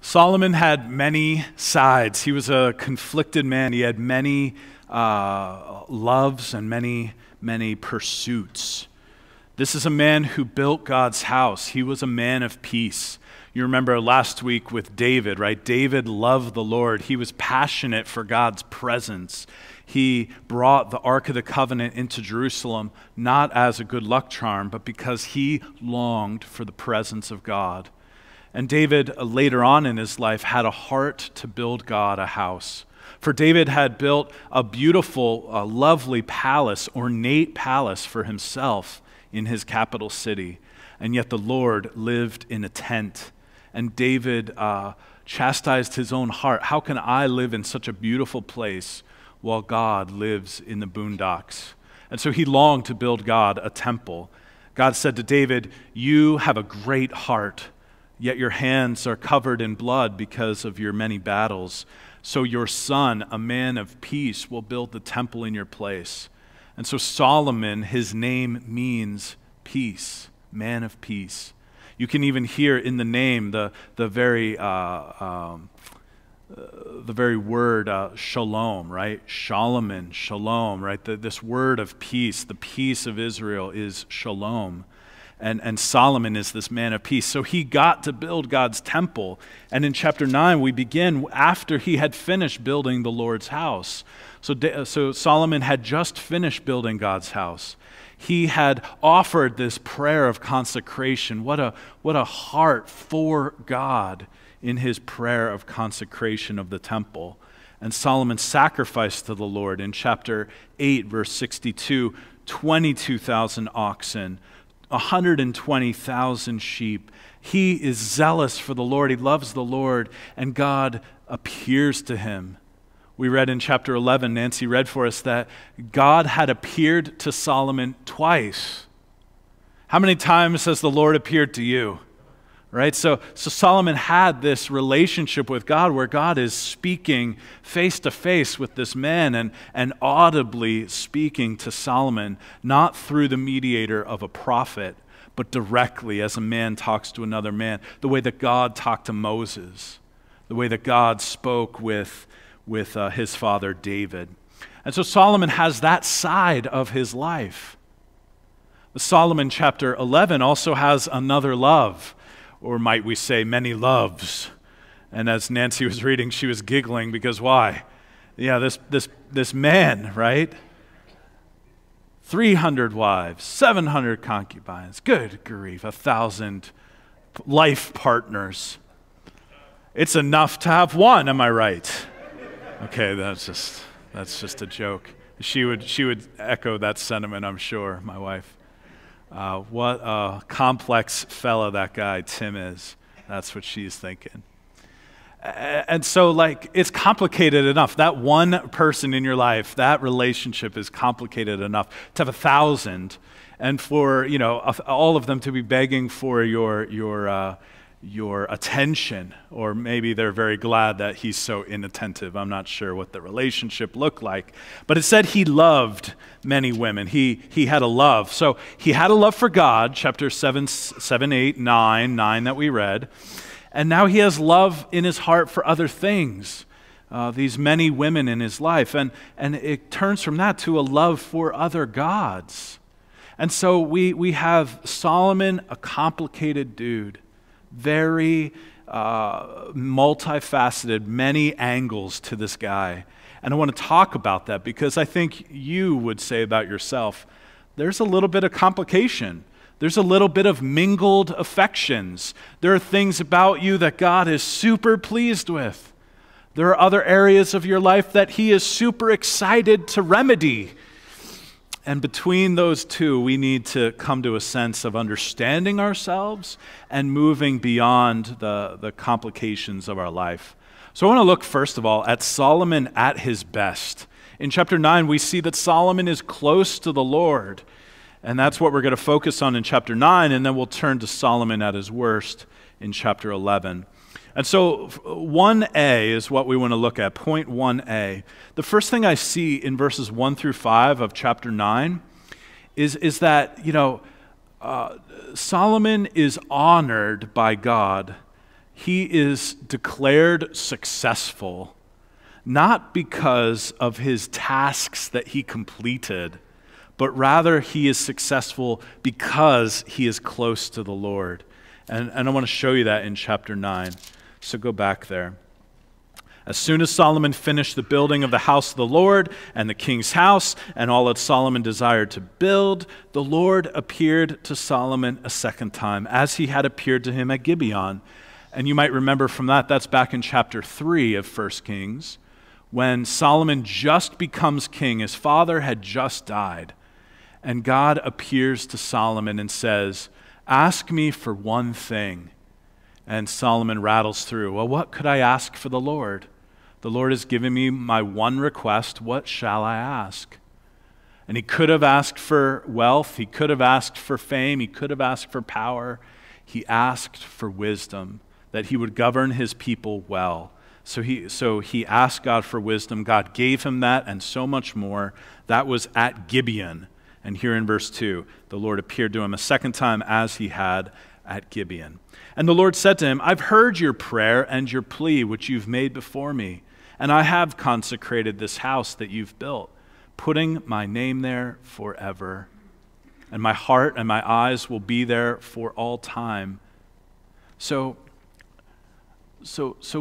Solomon had many sides. He was a conflicted man. He had many loves and many pursuits. This is a man who built God's house. He was a man of peace. You remember last week with David, right? David loved the Lord. He was passionate for God's presence. He brought the Ark of the Covenant into Jerusalem, not as a good luck charm, but because he longed for the presence of God. And David, later on in his life, had a heart to build God a house. For David had built a beautiful, lovely palace, ornate palace for himself in his capital city. And yet the Lord lived in a tent. And David chastised his own heart. How can I live in such a beautiful place while God lives in the boondocks? And so he longed to build God a temple. God said to David, "You have a great heart, yet your hands are covered in blood because of your many battles. So your son, a man of peace, will build the temple in your place." And so Solomon, his name means peace, man of peace. You can even hear in the name the very word shalom, right? Shalom, shalom, right? This word of peace, the peace of Israel is shalom. And Solomon is this man of peace. So he got to build God's temple. And in chapter 9, we begin after he had finished building the Lord's house. So Solomon had just finished building God's house. He had offered this prayer of consecration. What a heart for God in his prayer of consecration of the temple. And Solomon sacrificed to the Lord in chapter 8, verse 62, 22,000 oxen, 120,000 sheep. He is zealous for the Lord. He loves the Lord, and God appears to him. We read in chapter 11, Nancy read for us, that God had appeared to Solomon twice. How many times has the Lord appeared to you? Right? So Solomon had this relationship with God where God is speaking face to face with this man and audibly speaking to Solomon, not through the mediator of a prophet, but directly as a man talks to another man, the way that God talked to Moses, the way that God spoke with his father David. And so Solomon has that side of his life. Solomon chapter 11 also has another love, or might we say many loves. And as Nancy was reading, she was giggling because why? Yeah, this man, right? 300 wives, 700 concubines, good grief, 1,000 life partners. It's enough to have one, am I right? Okay, that's just a joke. She would echo that sentiment, I'm sure, my wife. What a complex fella that guy Tim is. That's what she's thinking. And so, it's complicated enough. That one person in your life, that relationship is complicated enough to have 1,000, and for all of them to be begging for your attention, or maybe they're very glad that he's so inattentive. I'm not sure what the relationship looked like. But it said he loved many women. He had a love. So he had a love for God, chapter 7, 8, 9 that we read. And now he has love in his heart for other things, these many women in his life. And it turns from that to a love for other gods. And so we have Solomon, a complicated dude, very multifaceted, many angles to this guy. And I want to talk about that because I think you would say about yourself, there's a little bit of complication. There's a little bit of mingled affections. There are things about you that God is super pleased with. There are other areas of your life that he is super excited to remedy. And between those two, we need to come to a sense of understanding ourselves and moving beyond the complications of our life. So I want to look, first of all, at Solomon at his best. In chapter 9, we see that Solomon is close to the Lord. And that's what we're going to focus on in chapter 9, and then we'll turn to Solomon at his worst in chapter 11. And so 1a is what we want to look at, point 1a. The first thing I see in verses 1 through 5 of chapter 9 is that, Solomon is honored by God. he is declared successful not because of his tasks that he completed, but rather he is successful because he is close to the Lord. And I want to show you that in chapter 9. So go back there. As soon as Solomon finished the building of the house of the Lord and the king's house and all that Solomon desired to build, the Lord appeared to Solomon a second time, as he had appeared to him at Gibeon. And you might remember from that, that's back in chapter 3 of 1 Kings, when Solomon just becomes king. His father had just died. And God appears to Solomon and says, "Ask me for one thing." And Solomon rattles through, "Well, what could I ask for the Lord? The Lord has given me my one request. What shall I ask?" And he could have asked for wealth. He could have asked for fame. He could have asked for power. He asked for wisdom, that he would govern his people well. So he asked God for wisdom. God gave him that and so much more. That was at Gibeon. And here in verse 2, the Lord appeared to him a second time as he had at Gibeon. And the Lord said to him, "I've heard your prayer and your plea which you've made before me, and I have consecrated this house that you've built, putting my name there forever. And my heart and my eyes will be there for all time." So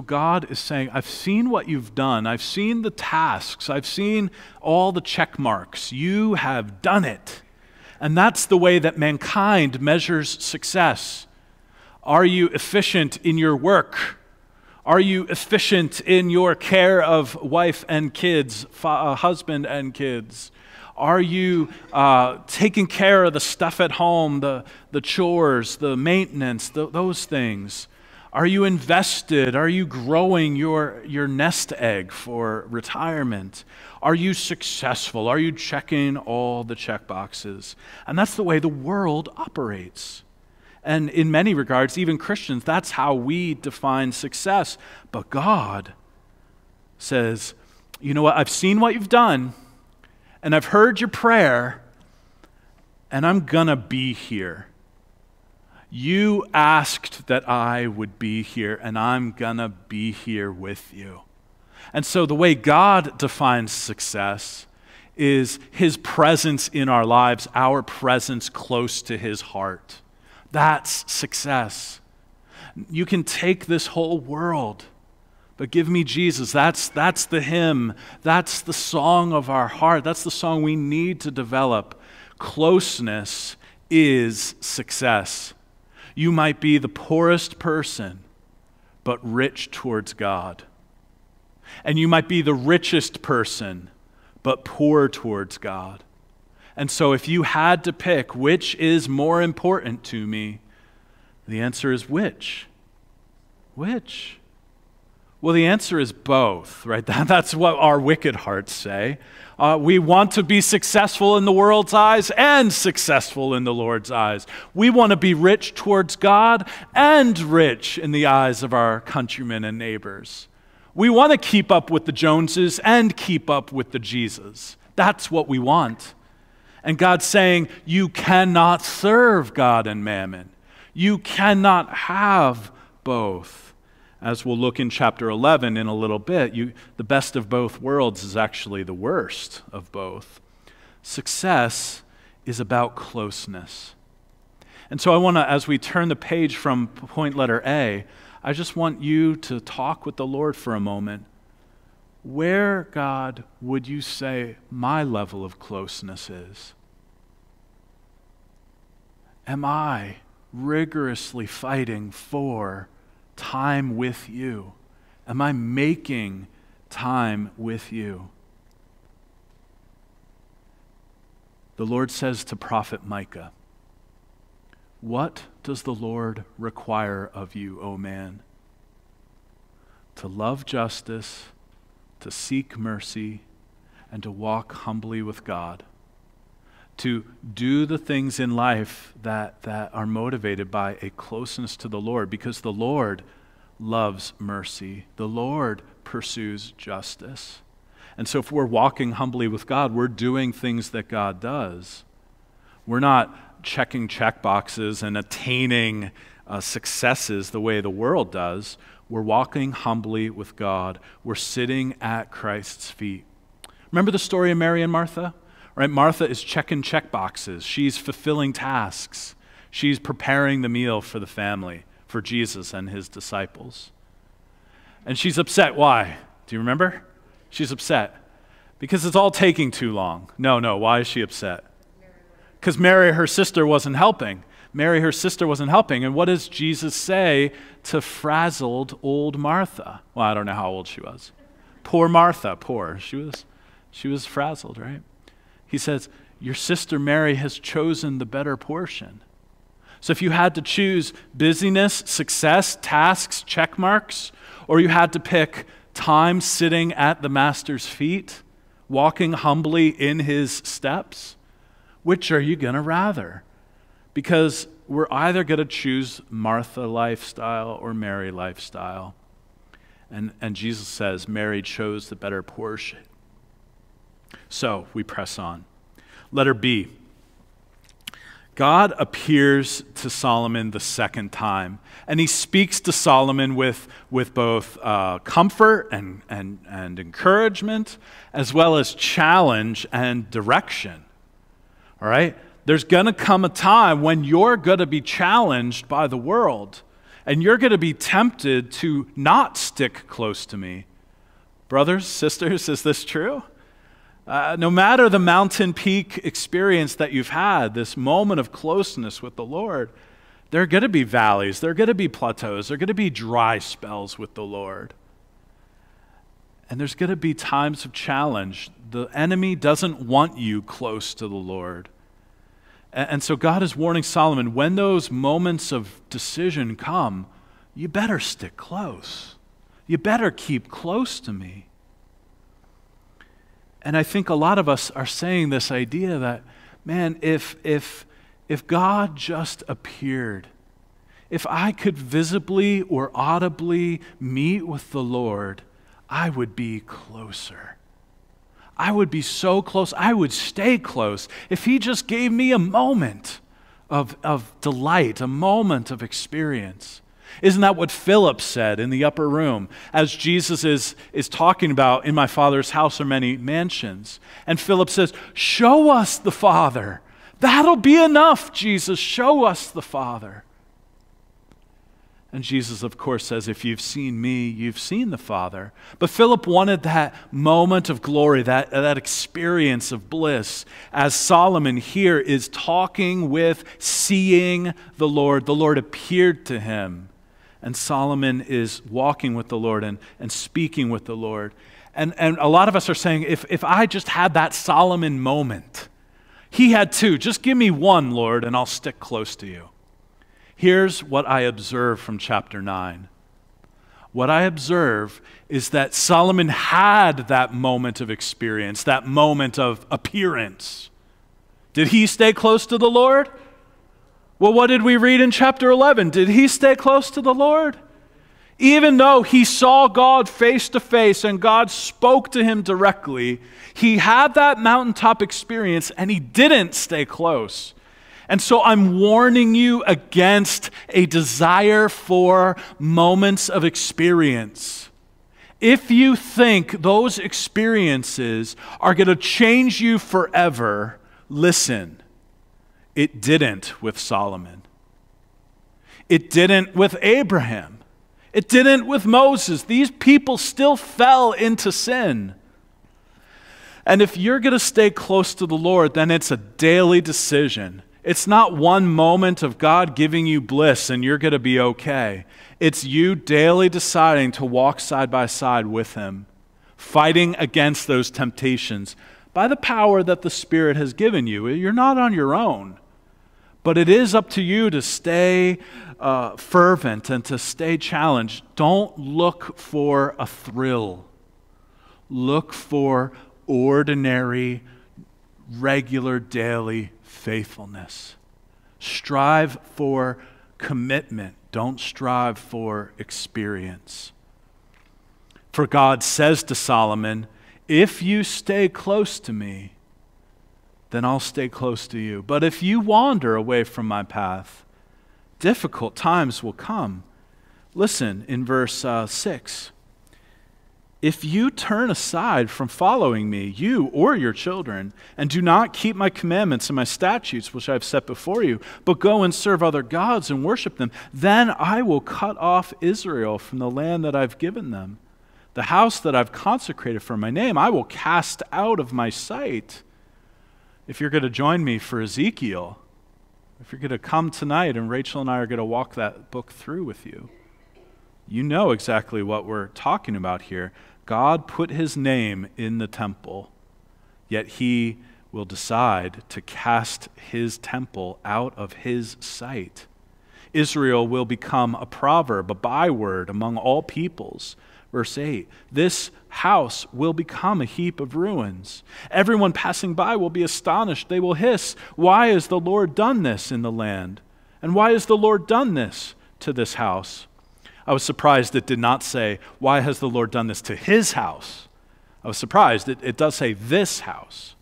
God is saying, I've seen what you've done. I've seen the tasks. I've seen all the check marks. You have done it. And that's the way that mankind measures success. Are you efficient in your work? Are you efficient in your care of wife and kids, husband and kids? Are you taking care of the stuff at home, the chores, the maintenance, those things? Are you invested? Are you growing your nest egg for retirement? Are you successful? Are you checking all the check boxes? And that's the way the world operates. And in many regards, even Christians, that's how we define success. But God says, you know what? I've seen what you've done, and I've heard your prayer, and I'm going to be here. You asked that I would be here, and I'm going to be here with you. And so the way God defines success is his presence in our lives, our presence close to his heart. That's success. You can take this whole world, but give me Jesus. That's the hymn. That's the song of our heart. That's the song we need to develop. Closeness is success. You might be the poorest person, but rich towards God. And you might be the richest person, but poor towards God. And so if you had to pick which is more important to me, the answer is which? Which? Well, the answer is both, right? That's what our wicked hearts say. We want to be successful in the world's eyes and successful in the Lord's eyes. We want to be rich towards God and rich in the eyes of our countrymen and neighbors. We want to keep up with the Joneses and keep up with the Jesus. That's what we want. And God's saying, you cannot serve God and mammon. You cannot have both. As we'll look in chapter 11 in a little bit, the best of both worlds is actually the worst of both. Success is about closeness. And so I want to, as we turn the page from point letter A, I just want you to talk with the Lord for a moment. Where, God, would you say my level of closeness is? Am I rigorously fighting for time with you? Am I making time with you? The Lord says to prophet Micah, "What does the Lord require of you, O man? To love justice, to seek mercy, and to walk humbly with God." To do the things in life that are motivated by a closeness to the Lord, because the Lord loves mercy. The Lord pursues justice. And so if we're walking humbly with God, we're doing things that God does. We're not checking check boxes and attaining successes the way the world does. We're walking humbly with God. We're sitting at Christ's feet. Remember the story of Mary and Martha? Right? Martha is checking check boxes. She's fulfilling tasks. She's preparing the meal for the family, for Jesus and his disciples. And she's upset. Why? Do you remember? She's upset because it's all taking too long. No. Why is she upset? Because Mary, her sister, wasn't helping. Mary, her sister, wasn't helping. And what does Jesus say to frazzled old Martha? Well, I don't know how old she was. Poor Martha, poor. She was frazzled, right? He says, your sister Mary has chosen the better portion. So if you had to choose busyness, success, tasks, check marks, or you had to pick time sitting at the Master's feet, walking humbly in his steps, which are you going to rather? Because we're either going to choose Martha lifestyle or Mary lifestyle. And Jesus says Mary chose the better portion. So we press on. Letter B. God appears to Solomon the second time, and he speaks to Solomon with both comfort and encouragement, as well as challenge and direction. All right? There's going to come a time when you're going to be challenged by the world, and you're going to be tempted to not stick close to me. Brothers, sisters, is this true? No matter the mountain peak experience that you've had, this moment of closeness with the Lord, there are going to be valleys, there are going to be plateaus, there are going to be dry spells with the Lord. And there's going to be times of challenge. The enemy doesn't want you close to the Lord. And so God is warning Solomon, when those moments of decision come, you better stick close. You better keep close to me. And I think a lot of us are saying this idea that, man, if God just appeared, if I could visibly or audibly meet with the Lord, I would be closer. I would be so close. I would stay close if he just gave me a moment of delight, a moment of experience. Isn't that what Philip said in the upper room as Jesus is talking about, in my Father's house are many mansions? And Philip says, show us the Father. That'll be enough, Jesus. Show us the Father. And Jesus, of course, says, if you've seen me, you've seen the Father. But Philip wanted that moment of glory, that experience of bliss, as Solomon here is talking with, seeing the Lord. The Lord appeared to him. And Solomon is walking with the Lord and speaking with the Lord. And a lot of us are saying, if I just had that Solomon moment, he had two. Just give me one, Lord, and I'll stick close to you. Here's what I observe from chapter 9. What I observe is that Solomon had that moment of experience, that moment of appearance. Did he stay close to the Lord? Well, what did we read in chapter 11? Did he stay close to the Lord? Even though he saw God face to face and God spoke to him directly, he had that mountaintop experience and he didn't stay close. And so I'm warning you against a desire for moments of experience. If you think those experiences are going to change you forever, listen. It didn't with Solomon. It didn't with Abraham. It didn't with Moses. These people still fell into sin. And if you're going to stay close to the Lord, then it's a daily decision. It's not one moment of God giving you bliss and you're going to be okay. It's you daily deciding to walk side by side with him, fighting against those temptations by the power that the Spirit has given you. You're not on your own. But it is up to you to stay fervent and to stay challenged. Don't look for a thrill. Look for ordinary, regular, daily faithfulness. Strive for commitment. Don't strive for experience. For God says to Solomon, if you stay close to me, then I'll stay close to you. But if you wander away from my path, difficult times will come. Listen in verse 6. If you turn aside from following me, you or your children, and do not keep my commandments and my statutes which I have set before you, but go and serve other gods and worship them, then I will cut off Israel from the land that I've given them. The house that I've consecrated for my name, I will cast out of my sight. If you're going to join me for Ezekiel, if you're going to come tonight and Rachel and I are going to walk that book through with you, you know exactly what we're talking about here. God put his name in the temple, yet he will decide to cast his temple out of his sight. Israel will become a proverb, a byword among all peoples. Verse 8, this house will become a heap of ruins. Everyone passing by will be astonished. They will hiss, why has the Lord done this in the land? And why has the Lord done this to this house? I was surprised it did not say, why has the Lord done this to his house? I was surprised it does say this house.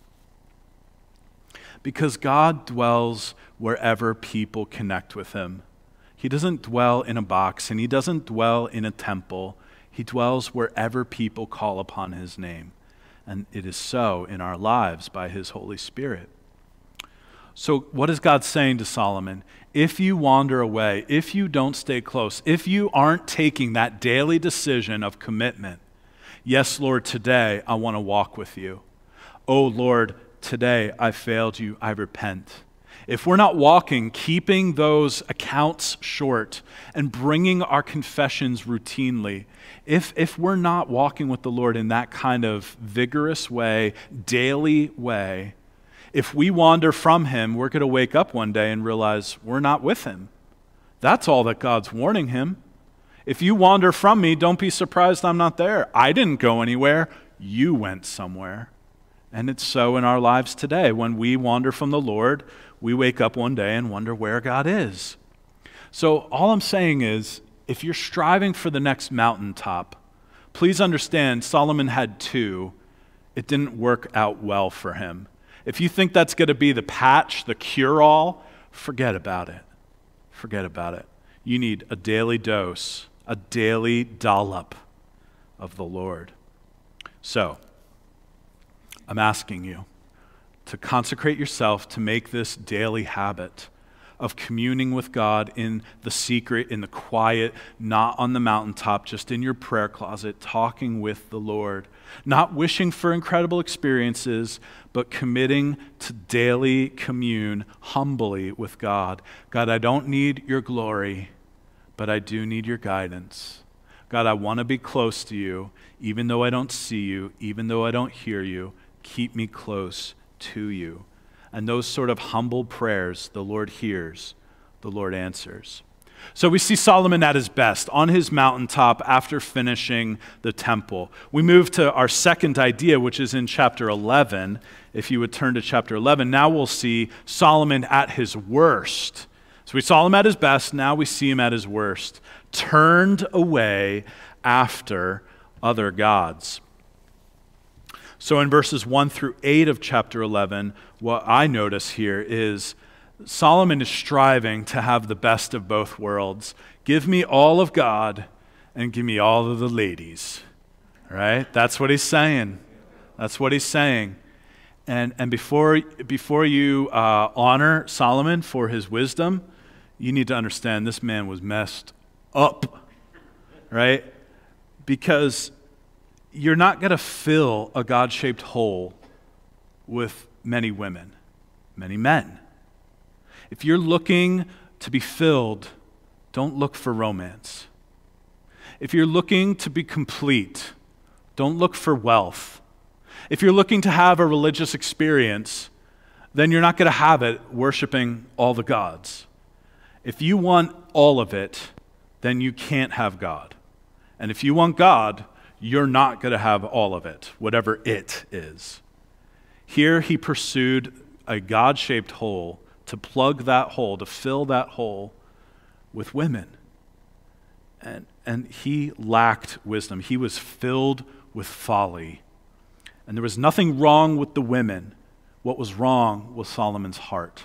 Because God dwells wherever people connect with him. He doesn't dwell in a box, and he doesn't dwell in a temple. He dwells wherever people call upon his name. And it is so in our lives by his Holy Spirit. So what is God saying to Solomon? If you wander away, if you don't stay close, if you aren't taking that daily decision of commitment, yes, Lord, today I want to walk with you. Oh, Lord, today I failed you, I repent. If we're not walking, keeping those accounts short and bringing our confessions routinely, if we're not walking with the Lord in that kind of vigorous way, daily way, if we wander from him, we're going to wake up one day and realize we're not with him. That's all that God's warning him. If you wander from me, don't be surprised I'm not there. I didn't go anywhere. You went somewhere. And it's so in our lives today. When we wander from the Lord, we wake up one day and wonder where God is. So all I'm saying is, if you're striving for the next mountaintop, please understand Solomon had two. It didn't work out well for him. If you think that's going to be the patch, the cure-all, forget about it. Forget about it. You need a daily dose, a daily dollop of the Lord. So, I'm asking you to consecrate yourself to make this daily habit of communing with God in the secret, in the quiet, not on the mountaintop, just in your prayer closet, talking with the Lord. Not wishing for incredible experiences, but committing to daily commune humbly with God. God, I don't need your glory, but I do need your guidance. God, I want to be close to you, even though I don't see you, even though I don't hear you. Keep me close to you. And those sort of humble prayers, the Lord hears, the Lord answers. So we see Solomon at his best on his mountaintop after finishing the temple. We move to our second idea, which is in chapter 11. If you would turn to chapter 11, now we'll see Solomon at his worst. So we saw him at his best, now we see him at his worst. Turned away after other gods. So in verses 1 through 8 of chapter 11, what I notice here is Solomon is striving to have the best of both worlds. Give me all of God and give me all of the ladies. Right? That's what he's saying. That's what he's saying. And before you honor Solomon for his wisdom, you need to understand this man was messed up. Right? Because you're not going to fill a God-shaped hole with many women, many men. If you're looking to be filled, don't look for romance. If you're looking to be complete, don't look for wealth. If you're looking to have a religious experience, then you're not going to have it worshiping all the gods. If you want all of it, then you can't have God. And if you want God, you're not going to have all of it, whatever it is. Here he pursued a God-shaped hole to plug that hole, to fill that hole with women. And he lacked wisdom. He was filled with folly. And there was nothing wrong with the women. What was wrong was Solomon's heart.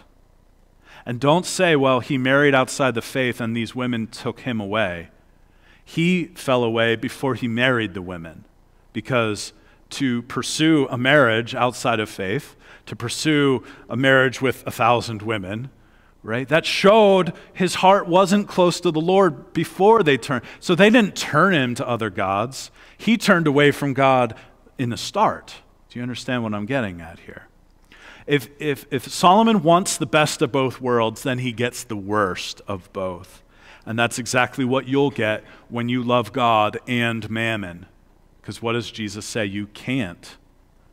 And don't say, well, he married outside the faith and these women took him away. He fell away before he married the women, because to pursue a marriage outside of faith, to pursue a marriage with 1,000 women, right? That showed his heart wasn't close to the Lord before they turned. So they didn't turn him to other gods. He turned away from God in the start. Do you understand what I'm getting at here? If Solomon wants the best of both worlds, then he gets the worst of both. And that's exactly what you'll get when you love God and mammon. Because what does Jesus say? You can't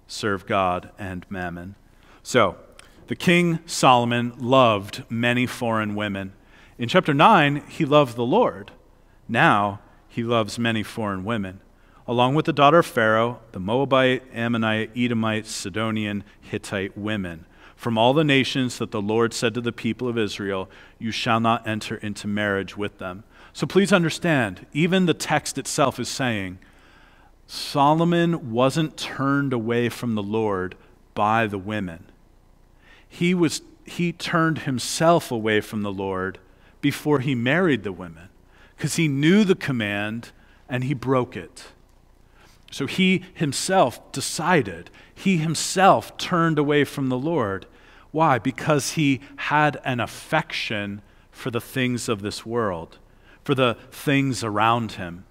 serve God and mammon. So, the King Solomon loved many foreign women. In chapter 9, he loved the Lord. Now, he loves many foreign women, along with the daughter of Pharaoh, the Moabite, Ammonite, Edomite, Sidonian, Hittite women. From all the nations that the Lord said to the people of Israel, you shall not enter into marriage with them. So please understand, even the text itself is saying, Solomon wasn't turned away from the Lord by the women. He turned himself away from the Lord before he married the women, because he knew the command and he broke it. So he himself decided, he himself turned away from the Lord. Why? Because he had an affection for the things of this world, for the things around him.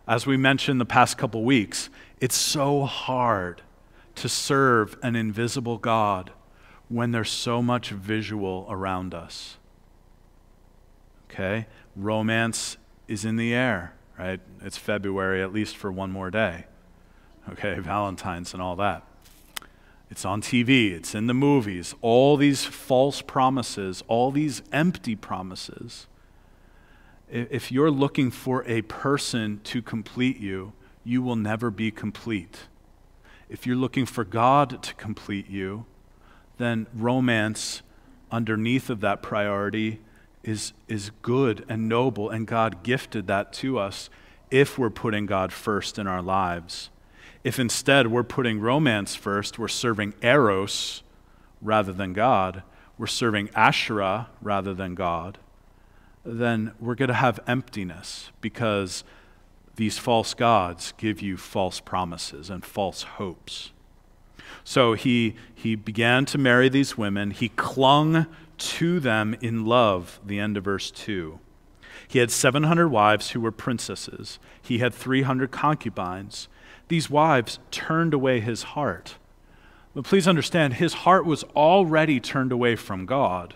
As we mentioned the past couple weeks, it's so hard to serve an invisible God when there's so much visual around us. Okay? Romance is in the air, right? It's February, at least for one more day. Okay, Valentine's and all that. It's on TV, it's in the movies, all these false promises, all these empty promises. If you're looking for a person to complete you, you will never be complete. If you're looking for God to complete you, then romance underneath of that priority is good and noble, and God gifted that to us if we're putting God first in our lives. If instead we're putting romance first, we're serving Eros rather than God, we're serving Asherah rather than God, then we're going to have emptiness, because these false gods give you false promises and false hopes. So he began to marry these women. He clung to them in love, the end of verse 2. He had 700 wives who were princesses. He had 300 concubines. These wives turned away his heart. But please understand, his heart was already turned away from God.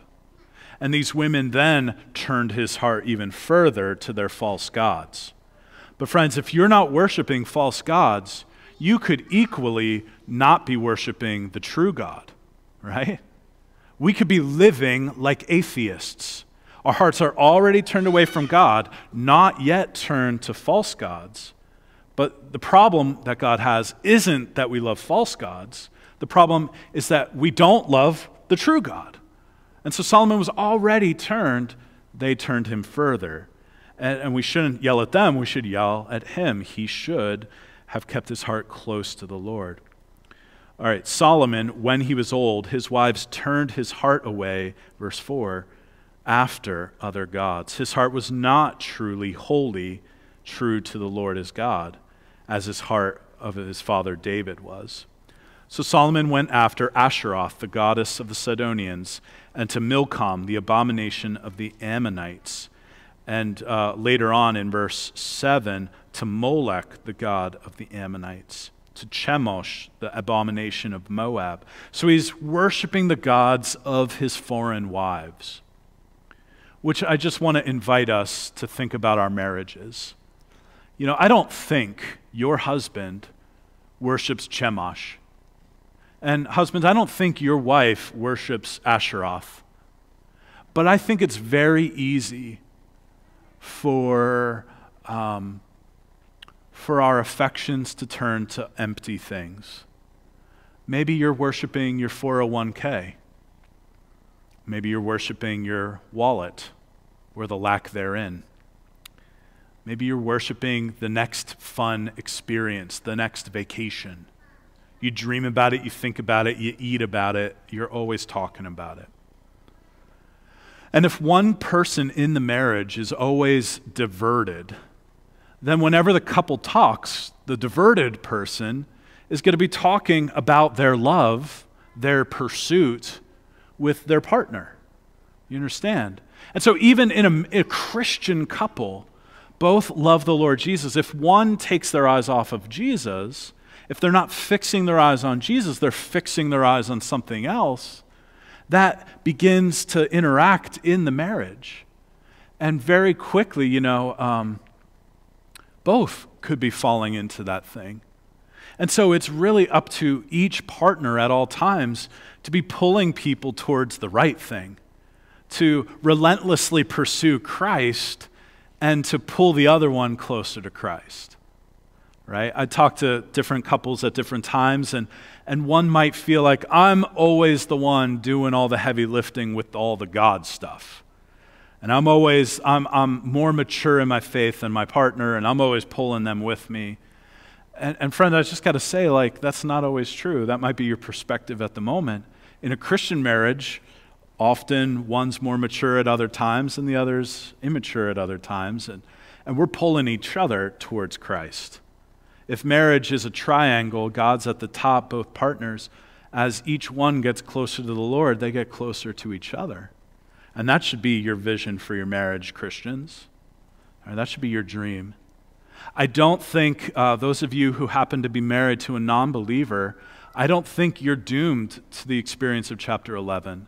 And these women then turned his heart even further to their false gods. But friends, if you're not worshiping false gods, you could equally not be worshiping the true God, right? We could be living like atheists. Our hearts are already turned away from God, not yet turned to false gods. But the problem that God has isn't that we love false gods. The problem is that we don't love the true God. And so Solomon was already turned. They turned him further. And we shouldn't yell at them. We should yell at him. He should have kept his heart close to the Lord. All right, Solomon, when he was old, his wives turned his heart away, verse 4, after other gods. His heart was not truly holy, true to the Lord his God, as his heart of his father David was. So Solomon went after Asheroth, the goddess of the Sidonians, and to Milcom, the abomination of the Ammonites. And later on in verse 7, to Molech, the god of the Ammonites, to Chemosh, the abomination of Moab. So he's worshiping the gods of his foreign wives, which I just want to invite us to think about our marriages. You know, I don't think your husband worships Chemosh. And husbands, I don't think your wife worships Asheroth. But I think it's very easy for our affections to turn to empty things. Maybe you're worshiping your 401k. Maybe you're worshiping your wallet or the lack therein. Maybe you're worshiping the next fun experience, the next vacation. You dream about it, you think about it, you eat about it, you're always talking about it. And if one person in the marriage is always diverted, then whenever the couple talks, the diverted person is going to be talking about their love, their pursuit with their partner. You understand? And so even in a Christian couple, both love the Lord Jesus. If one takes their eyes off of Jesus, if they're not fixing their eyes on Jesus, they're fixing their eyes on something else, that begins to interact in the marriage. And very quickly, both could be falling into that thing. And so it's really up to each partner at all times to be pulling people towards the right thing, to relentlessly pursue Christ and to pull the other one closer to Christ, right? I talk to different couples at different times, and one might feel like, I'm always the one doing all the heavy lifting with all the God stuff. And I'm more mature in my faith than my partner, and I'm always pulling them with me. And friend, I just got to say, that's not always true. That might be your perspective at the moment. In a Christian marriage, often one's more mature at other times and the other's immature at other times, and we're pulling each other towards Christ. If marriage is a triangle, God's at the top, both partners. As each one gets closer to the Lord, they get closer to each other. And that should be your vision for your marriage, Christians. Or that should be your dream. I don't think those of you who happen to be married to a non-believer, I don't think you're doomed to the experience of chapter 11,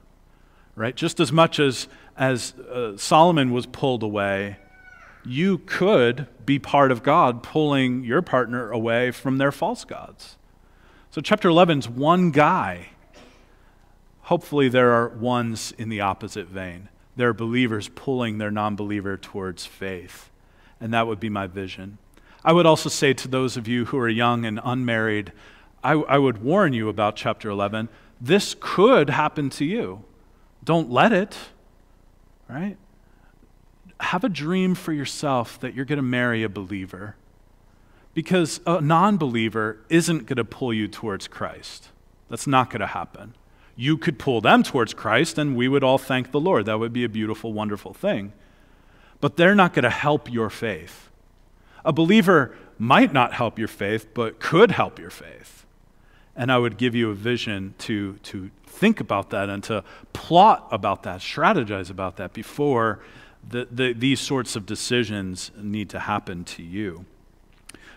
right? Just as much as Solomon was pulled away, you could be part of God pulling your partner away from their false gods. So chapter 11 is one guy. Hopefully there are ones in the opposite vein. There are believers pulling their non-believer towards faith. And that would be my vision. I would also say to those of you who are young and unmarried, I would warn you about chapter 11. This could happen to you. Don't let it, right? Have a dream for yourself that you're going to marry a believer, because a non-believer isn't going to pull you towards Christ. That's not going to happen. You could pull them towards Christ, and we would all thank the Lord. That would be a beautiful, wonderful thing. But they're not going to help your faith. A believer might not help your faith, but could help your faith. And I would give you a vision to think about that and to plot about that, strategize about that before these sorts of decisions need to happen to you.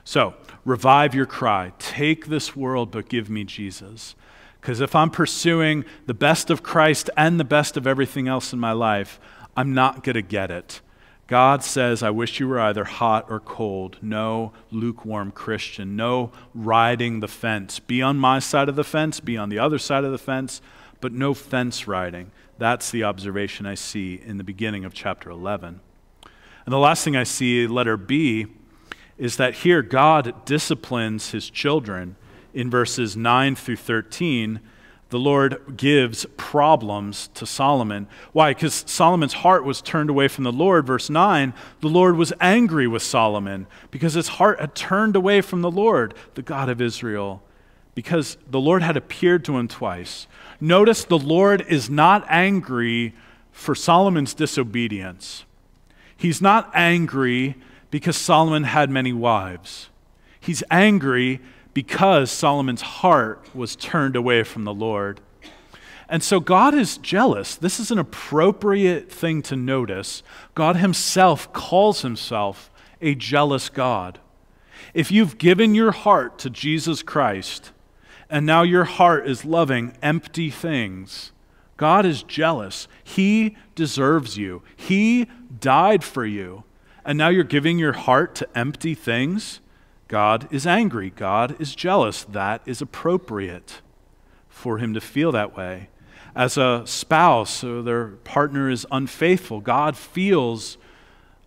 So, revive your cry. Take this world, but give me Jesus. Because if I'm pursuing the best of Christ and the best of everything else in my life, I'm not going to get it. God says, I wish you were either hot or cold. No lukewarm Christian. No riding the fence. Be on my side of the fence, be on the other side of the fence, but no fence riding. That's the observation I see in the beginning of chapter 11. And the last thing I see, letter B, is that here God disciplines his children. In verses 9 through 13, the Lord gives problems to Solomon. Why? Because Solomon's heart was turned away from the Lord. Verse 9, the Lord was angry with Solomon because his heart had turned away from the Lord, the God of Israel, because the Lord had appeared to him twice. Notice the Lord is not angry for Solomon's disobedience. He's not angry because Solomon had many wives. He's angry because Solomon's heart was turned away from the Lord. And so God is jealous. This is an appropriate thing to notice. God himself calls himself a jealous God. If you've given your heart to Jesus Christ, and now your heart is loving empty things, God is jealous. He deserves you. He died for you. And now you're giving your heart to empty things? God is angry. God is jealous. That is appropriate for him to feel that way. As a spouse, or their partner is unfaithful, God feels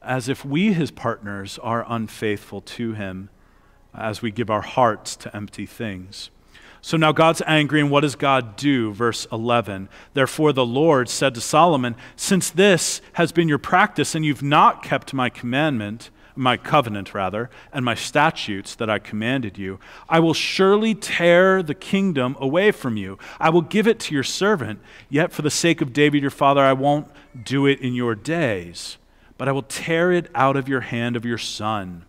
as if we, his partners, are unfaithful to him as we give our hearts to empty things. So now God's angry, and what does God do? Verse 11, therefore the Lord said to Solomon, since this has been your practice and you've not kept my commandment, my covenant rather, and my statutes that I commanded you, I will surely tear the kingdom away from you. I will give it to your servant, yet for the sake of David your father, I won't do it in your days, but I will tear it out of your hand of your son.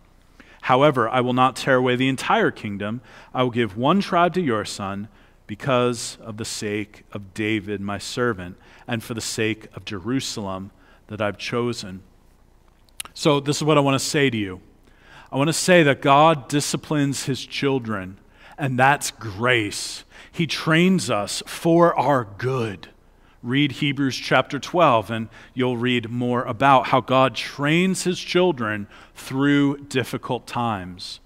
However, I will not tear away the entire kingdom. I will give one tribe to your son because of the sake of David, my servant, and for the sake of Jerusalem that I've chosen. So this is what I want to say to you. I want to say that God disciplines his children, and that's grace. He trains us for our good. Read Hebrews chapter 12, and you'll read more about how God trains his children through difficult times.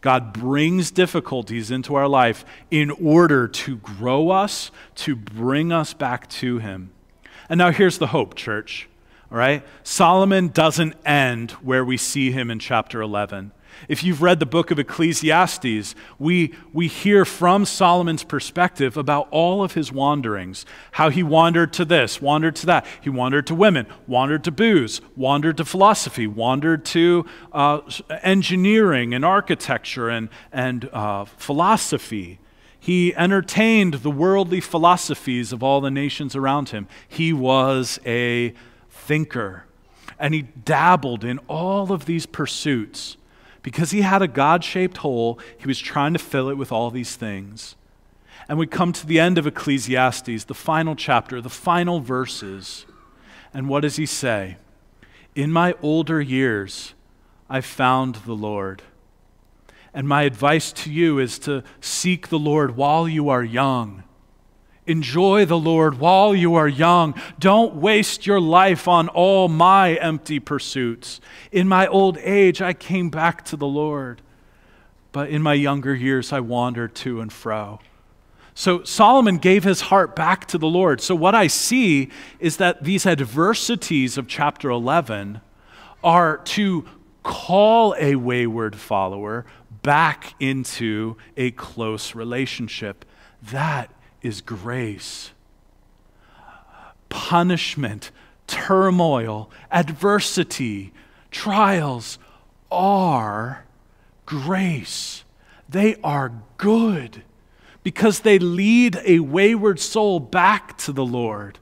God brings difficulties into our life in order to grow us, to bring us back to him. And now here's the hope, church. All right? Solomon doesn't end where we see him in chapter 11. If you've read the book of Ecclesiastes, we hear from Solomon's perspective about all of his wanderings, how he wandered to this, wandered to that. He wandered to women, wandered to booze, wandered to philosophy, wandered to engineering and architecture and philosophy. He entertained the worldly philosophies of all the nations around him. He was a thinker, and he dabbled in all of these pursuits. Because he had a God-shaped hole, he was trying to fill it with all these things. And we come to the end of Ecclesiastes, the final chapter, the final verses. And what does he say? In my older years, I found the Lord. And my advice to you is to seek the Lord while you are young. Enjoy the Lord while you are young. Don't waste your life on all my empty pursuits. In my old age, I came back to the Lord, but in my younger years, I wandered to and fro. So Solomon gave his heart back to the Lord. So what I see is that these adversities of chapter 11 are to call a wayward follower back into a close relationship. That is grace. Punishment, turmoil, adversity, trials are grace. They are good because they lead a wayward soul back to the Lord.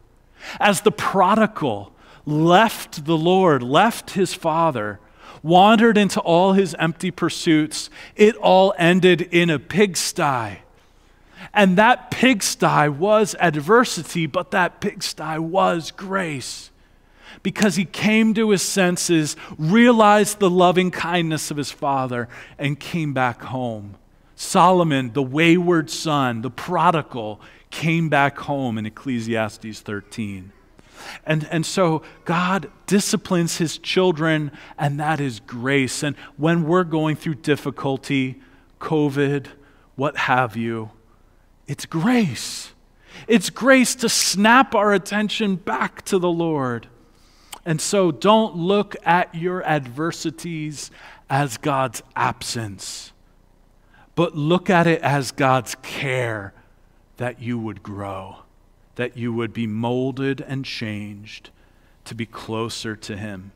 As the prodigal left the Lord, left his father, wandered into all his empty pursuits, it all ended in a pigsty. And that pigsty was adversity, but that pigsty was grace. Because he came to his senses, realized the loving kindness of his father, and came back home. Solomon, the wayward son, the prodigal, came back home in Ecclesiastes 13. And so God disciplines his children, and that is grace. And when we're going through difficulty, COVID, what have you, it's grace. It's grace to snap our attention back to the Lord. And so don't look at your adversities as God's absence, but look at it as God's care that you would grow, that you would be molded and changed to be closer to him.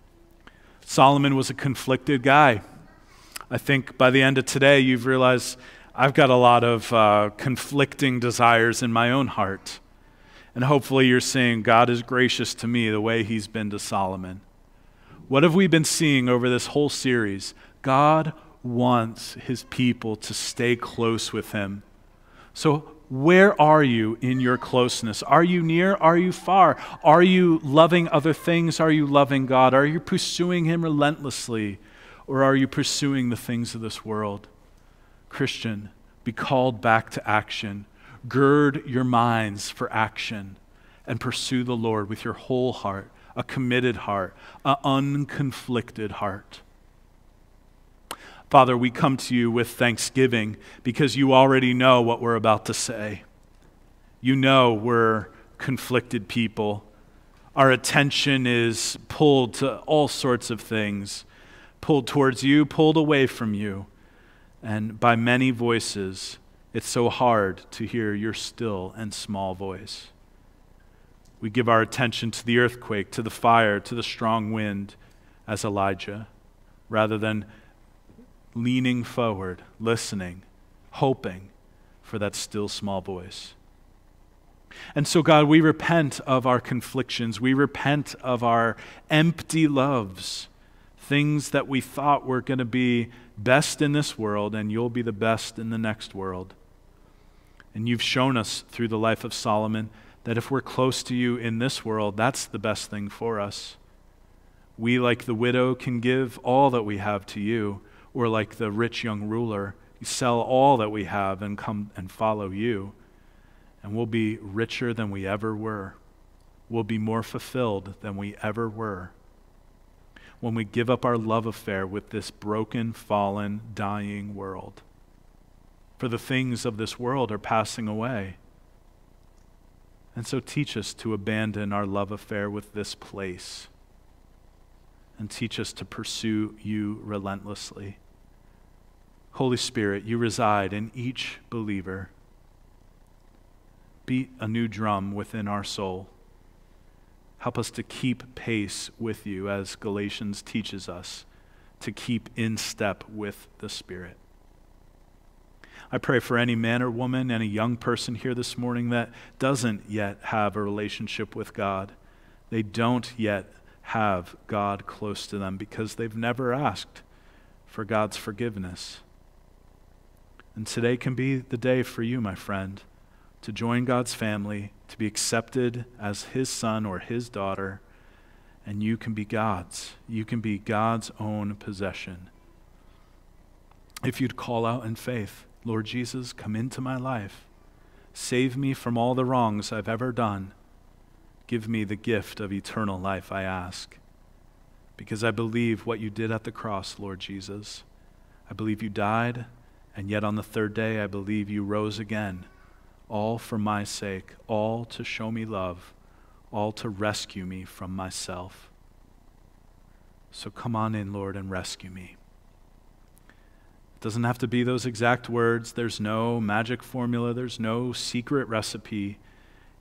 Solomon was a conflicted guy. I think by the end of today, you've realized I've got a lot of conflicting desires in my own heart. And hopefully you're seeing God is gracious to me the way he's been to Solomon. What have we been seeing over this whole series? God wants his people to stay close with him. So where are you in your closeness? Are you near? Are you far? Are you loving other things? Are you loving God? Are you pursuing him relentlessly? Or are you pursuing the things of this world? Christian, be called back to action. Gird your minds for action and pursue the Lord with your whole heart, a committed heart, an unconflicted heart. Father, we come to you with thanksgiving because you already know what we're about to say. You know we're conflicted people. Our attention is pulled to all sorts of things, pulled towards you, pulled away from you. And by many voices, it's so hard to hear your still and small voice. We give our attention to the earthquake, to the fire, to the strong wind, as Elijah. rather than leaning forward, listening, hoping for that still small voice. And so, God, we repent of our conflictions. We repent of our empty loves, things that we thought were going to be best in this world, and you'll be the best in the next world. And you've shown us through the life of Solomon that if we're close to you in this world, that's the best thing for us. We, like the widow, can give all that we have to you, or like the rich young ruler, sell all that we have and come and follow you. And we'll be richer than we ever were. We'll be more fulfilled than we ever were when we give up our love affair with this broken, fallen, dying world. For the things of this world are passing away. And so teach us to abandon our love affair with this place. And teach us to pursue you relentlessly. Holy Spirit, you reside in each believer. Beat a new drum within our soul. Help us to keep pace with you, as Galatians teaches us, to keep in step with the Spirit. I pray for any man or woman, any young person here this morning that doesn't yet have a relationship with God. They don't yet have God close to them because they've never asked for God's forgiveness. And today can be the day for you, my friend, to join God's family, to be accepted as his son or his daughter, and you can be God's. You can be God's own possession. If you'd call out in faith, Lord Jesus, come into my life. Save me from all the wrongs I've ever done. Give me the gift of eternal life, I ask. Because I believe what you did at the cross, Lord Jesus. I believe you died, and yet on the third day I believe you rose again. All for my sake, all to show me love, all to rescue me from myself. So come on in, Lord, and rescue me. It doesn't have to be those exact words. There's no magic formula. There's no secret recipe.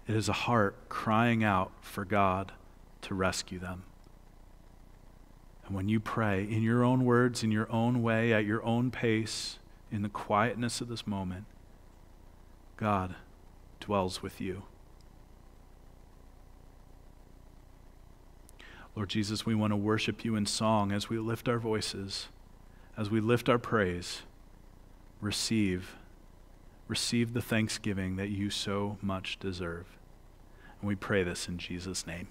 It is a heart crying out for God to rescue them. And when you pray in your own words, in your own way, at your own pace, in the quietness of this moment, God dwells with you. Lord Jesus, we want to worship you in song as we lift our voices, as we lift our praise. Receive the thanksgiving that you so much deserve. And we pray this in Jesus' name.